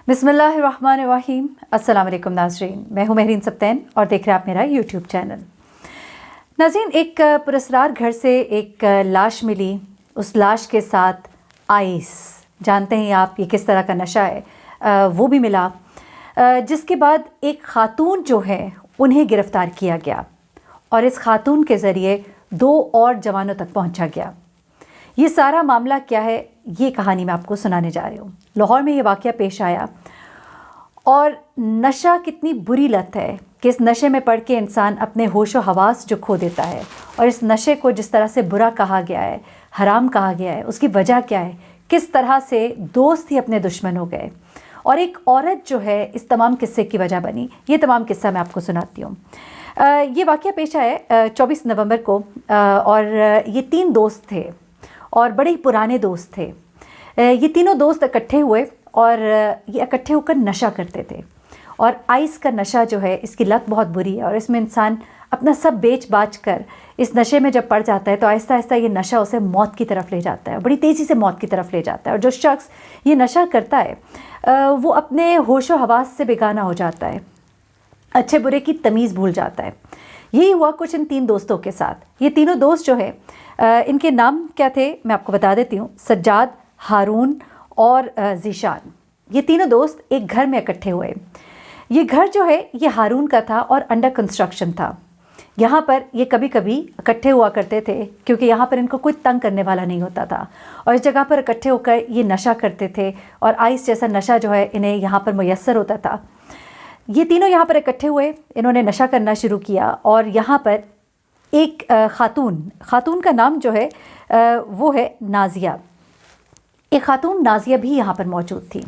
बिस्मिल्लाहिर्रहमानिर्रहीम। अस्सलाम वालेकुम नाज़रीन, मैं हूँ महरीन सब्तैन और देख रहे हैं आप मेरा यूट्यूब चैनल। नाज़रीन, एक पुरस्रार घर से एक लाश मिली। उस लाश के साथ आइस, जानते हैं आप ये किस तरह का नशा है, वो भी मिला। जिसके बाद एक ख़ातून जो है उन्हें गिरफ़्तार किया गया और इस ख़ातून के ज़रिए 2 और जवानों तक पहुँचा गया। ये सारा मामला क्या है, ये कहानी मैं आपको सुनाने जा रही हूँ। लाहौर में ये वाक़या पेश आया और नशा कितनी बुरी लत है कि इस नशे में पड़ के इंसान अपने होश व हवास जो खो देता है। और इस नशे को जिस तरह से बुरा कहा गया है, हराम कहा गया है, उसकी वजह क्या है, किस तरह से दोस्त ही अपने दुश्मन हो गए और एक औरत जो है इस तमाम किस्से की वजह बनी। ये तमाम किस्सा मैं आपको सुनाती हूँ। ये वाक़या पेश आया 24 नवंबर को और ये 3 दोस्त थे और बड़े ही पुराने दोस्त थे। ये तीनों दोस्त इकट्ठे हुए और ये इकट्ठे होकर नशा करते थे। और आइस का नशा जो है, इसकी लत बहुत बुरी है और इसमें इंसान अपना सब बेच बाच कर इस नशे में जब पड़ जाता है तो आहिस्ता आहिस्ता ये नशा उसे मौत की तरफ ले जाता है, बड़ी तेज़ी से मौत की तरफ ले जाता है। और जो शख्स ये नशा करता है वो अपने होश व हवास से बेगाना हो जाता है, अच्छे बुरे की तमीज़ भूल जाता है। यही हुआ कुछ इन 3 दोस्तों के साथ। ये तीनों दोस्त जो है इनके नाम क्या थे मैं आपको बता देती हूँ। सज्जाद, हारून और ज़ीशान। ये तीनों दोस्त एक घर में इकट्ठे हुए। ये घर जो है ये हारून का था और अंडर कंस्ट्रक्शन था। यहाँ पर ये कभी कभी इकट्ठे हुआ करते थे क्योंकि यहाँ पर इनको कोई तंग करने वाला नहीं होता था और इस जगह पर इकट्ठे होकर ये नशा करते थे और आइस जैसा नशा जो है इन्हें यहाँ पर मुयस्सर होता था। ये तीनों यहाँ पर इकट्ठे हुए, इन्होंने नशा करना शुरू किया और यहाँ पर एक खातून का नाम जो है वो है नाजिया। एक खातून नाजिया भी यहाँ पर मौजूद थी।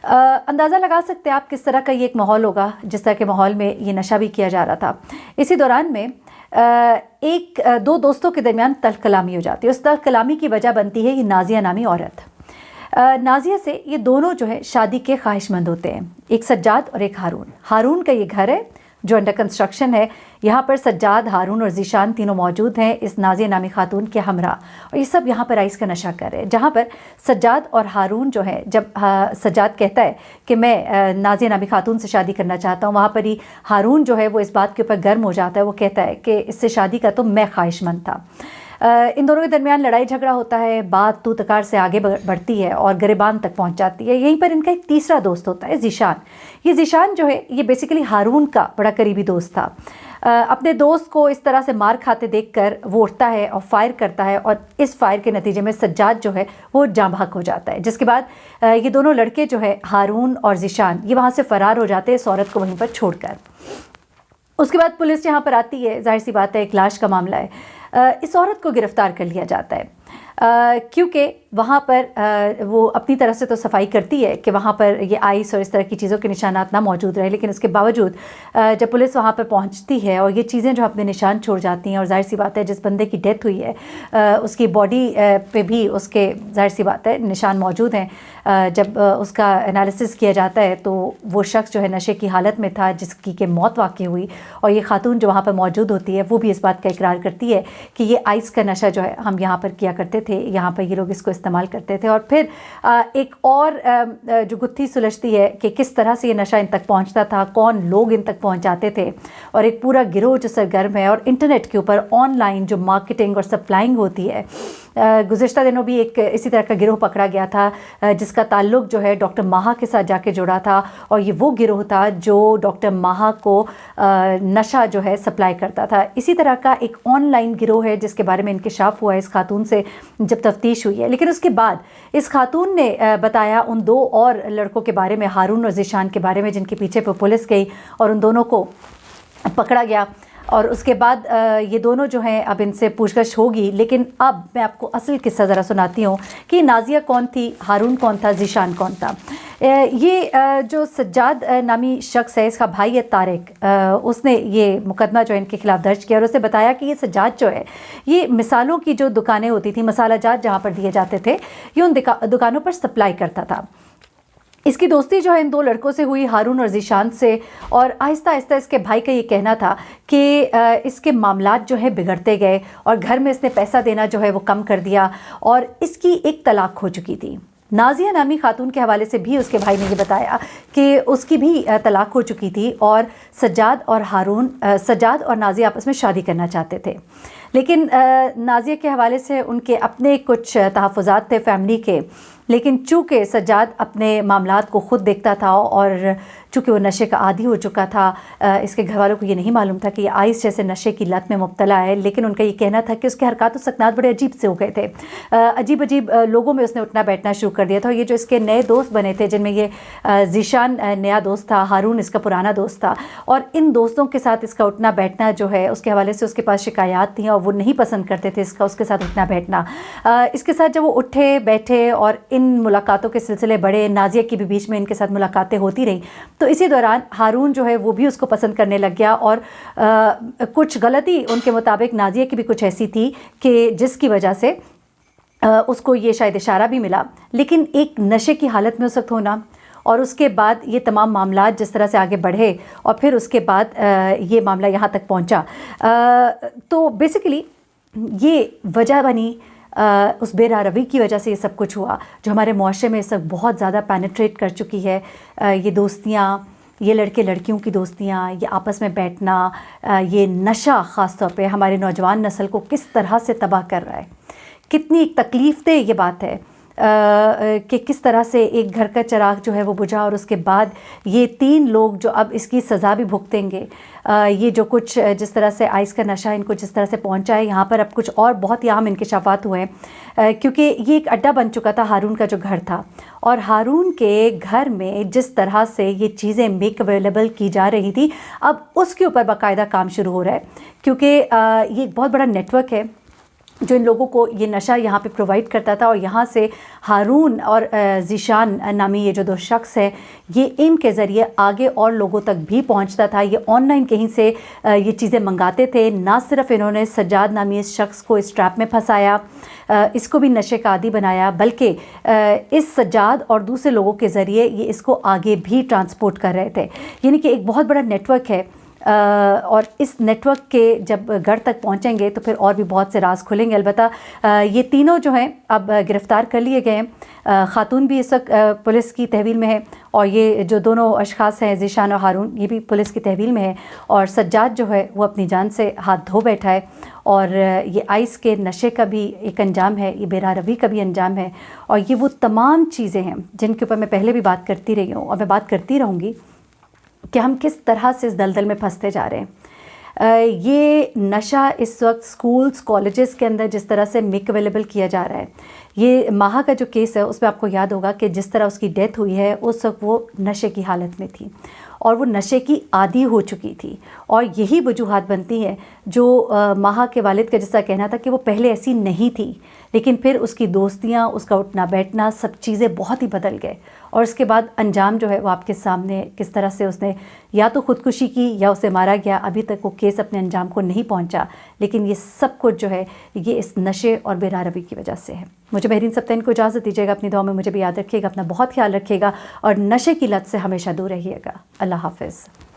अंदाज़ा लगा सकते हैं आप किस तरह का ये एक माहौल होगा, जिस तरह के माहौल में ये नशा भी किया जा रहा था। इसी दौरान में 2 दोस्तों के दरमियान तल्ख़ कलामी हो जाती है। उस तल्ख़ कलामी की वजह बनती है ये नाजिया नामी औरत। नाजिया से ये दोनों जो है शादी के ख्वाहिशमंद होते हैं, एक सज्जाद और एक हारून। हारून का ये घर है जो अंडर कंस्ट्रक्शन है। यहाँ पर सज्जाद, हारून और ज़ीशान तीनों मौजूद हैं इस नाजिया नामी खातून के हमरा और ये सब यहाँ पर आइस का नशा कर रहे हैं। जहाँ पर सज्जाद और हारून जो है, जब सज्जाद कहता है कि मैं नाजिया नामी खातून से शादी करना चाहता हूँ, वहाँ पर ही हारून जो है वो इस बात के ऊपर गर्म हो जाता है। वो कहता है कि इससे शादी का तो मैं ख्वाहिशमंद था। इन दोनों के दरमियान लड़ाई झगड़ा होता है, बात तू तकार से आगे बढ़ती है और गिरबान तक पहुंच जाती है। यहीं पर इनका एक तीसरा दोस्त होता है, ज़ीशान। ये ज़ीशान जो है ये बेसिकली हारून का बड़ा करीबी दोस्त था। अपने दोस्त को इस तरह से मार खाते देखकर वो उठता है और फायर करता है और इस फायर के नतीजे में सज्जाद जो है वो जाँ भाग हो जाता है। जिसके बाद ये दोनों लड़के जो है हारून और ज़ीशान ये वहाँ से फ़रार हो जाते हैं इस औरत को वहीं पर छोड़कर। उसके बाद पुलिस यहाँ पर आती है, जाहिर सी बात है एक लाश का मामला है। इस औरत को गिरफ़्तार कर लिया जाता है क्योंकि वहाँ पर वो अपनी तरफ से तो सफाई करती है कि वहाँ पर ये आइस और इस तरह की चीज़ों के निशानात ना मौजूद रहे, लेकिन उसके बावजूद जब पुलिस वहाँ पर पहुँचती है और ये चीज़ें जो अपने निशान छोड़ जाती हैं और जाहिर सी बात है जिस बंदे की डेथ हुई है उसकी बॉडी पे भी उसके जाहिर सी बात है निशान मौजूद हैं। जब उसका एनालिसिस किया जाता है तो वो शख्स जो है नशे की हालत में था जिसकी के मौत वाक़ई हुई और ये खातून जो वहाँ पर मौजूद होती है वो भी इस बात का इकरार करती है कि ये आइस का नशा जो है हम यहाँ पर किया करते थे, यहाँ पर ये लोग इसको इस्तेमाल करते थे। और फिर एक और जो गुत्थी सुलझती है कि किस तरह से ये नशा इन तक पहुँचता था, कौन लोग इन तक पहुँचाते थे और एक पूरा गिरोह जो सरगर्म है और इंटरनेट के ऊपर ऑनलाइन जो मार्केटिंग और सप्लाइंग होती है। गुज़िश्ता दिनों भी एक इसी तरह का गिरोह पकड़ा गया था जिसका ताल्लुक़ जो है डॉक्टर माहा के साथ जाके जुड़ा था और ये वो गिरोह था जो डॉक्टर माहा को नशा जो है सप्लाई करता था। इसी तरह का एक ऑनलाइन गिरोह है जिसके बारे में इंकिशाफ हुआ इस खातून से जब तफ्तीश हुई है। लेकिन उसके बाद इस खातून ने बताया उन 2 और लड़कों के बारे में, हारून और ज़ीशान के बारे में, जिनके पीछे पर पुलिस गई और उन दोनों को पकड़ा गया। और उसके बाद ये दोनों जो हैं अब इनसे पूछताछ होगी। लेकिन अब मैं आपको असल किस्सा ज़रा सुनाती हूँ कि नाजिया कौन थी, हारून कौन था, ज़ीशान कौन था। ये जो सज्जाद नामी शख्स है, इसका भाई है तारिक, उसने ये मुकदमा जो है इनके खिलाफ़ दर्ज किया और उसे बताया कि ये सज्जाद जो है ये मिसालों की जो दुकानें होती थी, मसाला जात जहाँ पर दिए जाते थे, ये उन दुकानों पर सप्लाई करता था। इसकी दोस्ती जो है इन 2 लड़कों से हुई, हारून और ज़ीशान से। और आहिस्ता आहिस्ता इसके भाई का ये कहना था कि इसके मामलात जो है बिगड़ते गए और घर में इसने पैसा देना जो है वो कम कर दिया और इसकी एक तलाक हो चुकी थी। नाजिया नामी खातून के हवाले से भी उसके भाई ने ये बताया कि उसकी भी तलाक हो चुकी थी और सज्जाद और नाजिया आपस में शादी करना चाहते थे। लेकिन नाजिया के हवाले से उनके अपने कुछ तहफ़्फ़ुज़ात थे फैमिली के, लेकिन चूँकि सज्जाद अपने मामलात को ख़ुद देखता था और चूँकि वो नशे का आदी हो चुका था, इसके घर वालों को ये नहीं मालूम था कि ये आइस जैसे नशे की लत में मुब्तला है, लेकिन उनका ये कहना था कि उसके हरकत और सकनात बड़े अजीब से हो गए थे। अजीब अजीब लोगों में उसने उठना बैठना शुरू कर दिया था। ये जो इसके नए दोस्त बने थे, जिनमें ये ज़ीशान नया दोस्त था, हारून इसका पुराना दोस्त था, और इन दोस्तों के साथ इसका उठना बैठना जो है उसके हवाले से उसके पास शिकायत थी और वो नहीं पसंद करते थे उसके साथ उठना बैठना। इसके साथ जब वो उठे बैठे और इन मुलाकातों के सिलसिले बढ़े, नाजिया की भी बीच में इनके साथ मुलाकातें होती रहीं, तो इसी दौरान हारून जो है वो भी उसको पसंद करने लग गया। और कुछ गलती उनके मुताबिक नाजिया की भी कुछ ऐसी थी कि जिसकी वजह से उसको ये शायद इशारा भी मिला, लेकिन एक नशे की हालत में उस वक्त होना और उसके बाद ये तमाम मामलात जिस तरह से आगे बढ़े और फिर उसके बाद ये मामला यहाँ तक पहुँचा, तो बेसिकली ये वजह बनी उस बेरारवी की वजह से ये सब कुछ हुआ जो हमारे मुआशरे में इस वक्त बहुत ज़्यादा पेनिट्रेट कर चुकी है। ये दोस्तियाँ, ये लड़के लड़कियों की दोस्तियाँ, ये आपस में बैठना, ये नशा ख़ास तौर पे हमारे नौजवान नस्ल को किस तरह से तबाह कर रहा है। कितनी तकलीफ़देह ये बात है कि किस तरह से एक घर का चिराग जो है वो बुझा और उसके बाद ये 3 लोग जो अब इसकी सज़ा भी भुगतेंगे। ये जो कुछ जिस तरह से आइस का नशा इनको जिस तरह से पहुंचा है, यहाँ पर अब कुछ और बहुत ही अहम इंकशाफात हुए हैं, क्योंकि ये एक अड्डा बन चुका था हारून का जो घर था, और हारून के घर में जिस तरह से ये चीज़ें मेक अवेलेबल की जा रही थी, अब उसके ऊपर बाकायदा काम शुरू हो रहा है, क्योंकि ये एक बहुत बड़ा नेटवर्क है जो इन लोगों को ये नशा यहाँ पे प्रोवाइड करता था। और यहाँ से हारून और ज़ीशान नामी ये जो 2 शख्स हैं, ये इनके ज़रिए आगे और लोगों तक भी पहुँचता था। ये ऑनलाइन कहीं से ये चीज़ें मंगाते थे। ना सिर्फ इन्होंने सज्जाद नामी इस शख्स को इस ट्रैप में फंसाया, इसको भी नशे का आदी बनाया, बल्कि इस सज्जाद और दूसरे लोगों के ज़रिए ये इसको आगे भी ट्रांसपोर्ट कर रहे थे। यानी कि एक बहुत बड़ा नेटवर्क है। और इस नेटवर्क के जब घर तक पहुंचेंगे तो फिर और भी बहुत से राज खुलेंगे। अलबत्ता ये तीनों जो हैं अब गिरफ़्तार कर लिए गए हैं। ख़ातून भी इस वक्त पुलिस की तहवील में है, और ये जो दोनों अशख़ास हैं ज़ीशान और हारून, ये भी पुलिस की तहवील में है। और सज्जाद जो है वो अपनी जान से हाथ धो बैठा है। और ये आइस के नशे का भी एक अंजाम है, ये बेरारवी का भी अंजाम है, और ये वो तमाम चीज़ें हैं जिनके ऊपर मैं पहले भी बात करती रही हूँ और मैं बात करती रहूँगी कि हम किस तरह से इस दलदल में फंसते जा रहे हैं। ये नशा इस वक्त स्कूल्स कॉलेजेस के अंदर जिस तरह से मेक अवेलेबल किया जा रहा है, ये माहा का जो केस है उसमें आपको याद होगा कि जिस तरह उसकी डेथ हुई है उस वक्त वो नशे की हालत में थी और वो नशे की आदी हो चुकी थी। और यही वजूहात बनती हैं जो माहा के वालिद का जैसा कहना था कि वो पहले ऐसी नहीं थी, लेकिन फिर उसकी दोस्तियाँ, उसका उठना बैठना, सब चीज़ें बहुत ही बदल गए। और उसके बाद अंजाम जो है वो आपके सामने, किस तरह से उसने या तो ख़ुदकुशी की या उसे मारा गया। अभी तक वो केस अपने अंजाम को नहीं पहुंचा, लेकिन ये सब कुछ जो है ये इस नशे और बेरारवी की वजह से है। मुझे महरीन सप्तैन को इजाज़त दीजिएगा। अपनी दुआ में मुझे भी याद रखिएगा, अपना बहुत ख्याल रखिएगा और नशे की लत से हमेशा दूर रहिएगा। अल्लाह हाफ़िज़।